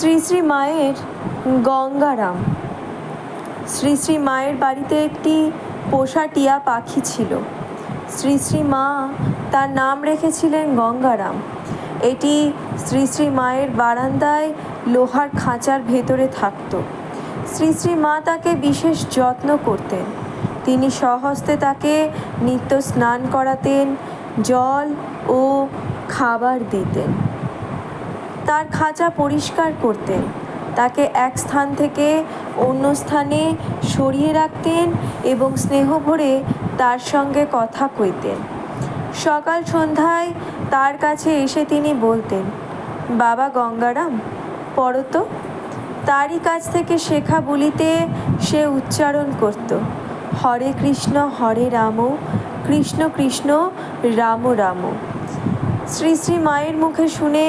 শ্রী শ্রী মায়ের গঙ্গারাম। শ্রী শ্রী মায়ের বাড়িতে একটি পোষা টিয়া পাখি ছিল। শ্রী শ্রী মা তার নাম রেখেছিলেন গঙ্গারাম। এটি শ্রী শ্রী মায়ের বারান্দায় লোহার খাঁচার ভেতরে থাকত। শ্রী শ্রী মা তাকে বিশেষ যত্ন করতেন। তিনি স্বহস্তে তাকে নিত্য স্নান করাতেন, জল ও খাবার দিতেন, তার খাঁচা পরিষ্কার করতেন, তাকে এক স্থান থেকে অন্য স্থানে সরিয়ে রাখতেন এবং স্নেহ ভরে তার সঙ্গে কথা কইতেন। সকাল সন্ধ্যায় তার কাছে এসে তিনি বলতেন, বাবা গঙ্গারাম, পড়ো তো। তারই কাছ থেকে শেখা বলিতে সে উচ্চারণ করত, হরে কৃষ্ণ হরে রাম, কৃষ্ণ কৃষ্ণ রাম রাম। শ্রী শ্রী মায়ের মুখে শুনে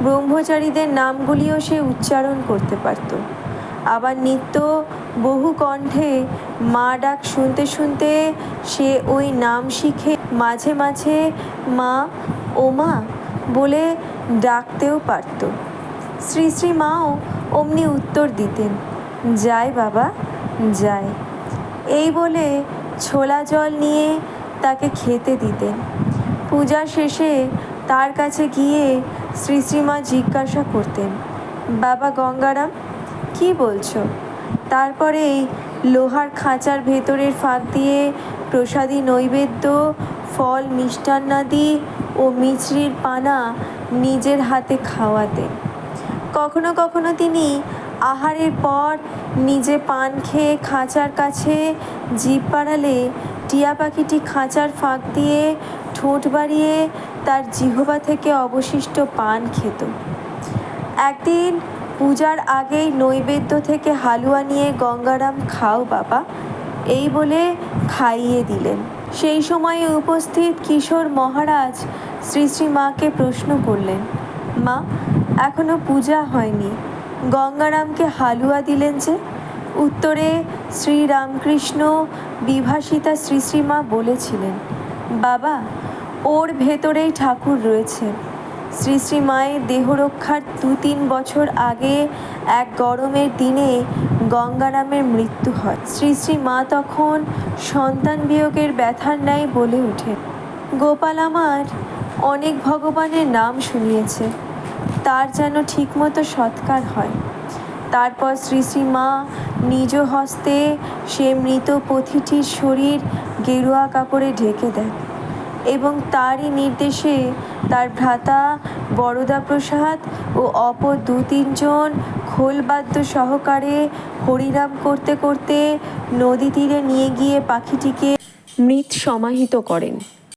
ব্রহ্মচারীদের নামগুলিও সে উচ্চারণ করতে পারত। আবার নিত্য বহু কণ্ঠে মা ডাক শুনতে শুনতে সে ওই নাম শিখে মাঝে মাঝে মা ও মা বলে ডাকতেও পারত। শ্রী শ্রী মাও অমনি উত্তর দিতেন, যায় বাবা যায়, এই বলে ছোলা জল নিয়ে তাকে খেতে দিতেন। পূজা শেষে তার কাছে গিয়ে শ্রী শ্রীমা জিজ্ঞাসা করতেন, বাবা গঙ্গারাম, কি বলছো? তারপরেই লোহার খাঁচার ভেতরের ফাঁক দিয়ে প্রসাদী নৈবেদ্য, ফল মিষ্টান্নাদি ও মিছরির পানা নিজের হাতে খাওয়াতেন। কখনো কখনো তিনি আহারের পর নিজে পান খেয়ে খাঁচার কাছে জিভ বাড়ালে টিয়া পাখিটি খাঁচার ফাঁক দিয়ে ঠোঁট বাড়িয়ে তার জিহ্বা থেকে অবশিষ্ট পান খেত। একদিন পূজার আগেই নৈবেদ্য থেকে হালুয়া নিয়ে গঙ্গারাম, খাও বাবা, এই বলে খাইয়ে দিলেন। সেই সময়ে উপস্থিত কিশোর মহারাজ শ্রী শ্রী মাকে প্রশ্ন করলেন, মা, এখনো পূজা হয়নি, গঙ্গারামকে হালুয়া দিলেন যে? উত্তরে শ্রীরামকৃষ্ণ বিভাসিতা শ্রী শ্রীমা বলেছিলেন, বাবা, ওর ভেতরেই ঠাকুর রয়েছে। শ্রী শ্রী মায়ের দেহরক্ষার 2-3 বছর আগে এক গরমের দিনে গঙ্গারামের মৃত্যু হয়। শ্রী শ্রী মা তখন সন্তান বিয়োগের ব্যথার ন্যায় বলে ওঠেন, গোপাল আমার অনেক ভগবানের নাম শুনিয়েছে, তার যেন ঠিকমতো সৎকার হয়। তারপর শ্রী শ্রী মা নিজ হস্তে সে মৃত পথিটির শরীর গেরুয়া কাপড়ে ঢেকে দেন এবং তারই নির্দেশে তার ভ্রাতা বরদা প্রসাদ ও অপর 2-3 জন খোলবাদ্য সহকারে হরিনাম করতে করতে নদী তীরে নিয়ে গিয়ে পাখিটিকে মৃত সমাহিত করেন।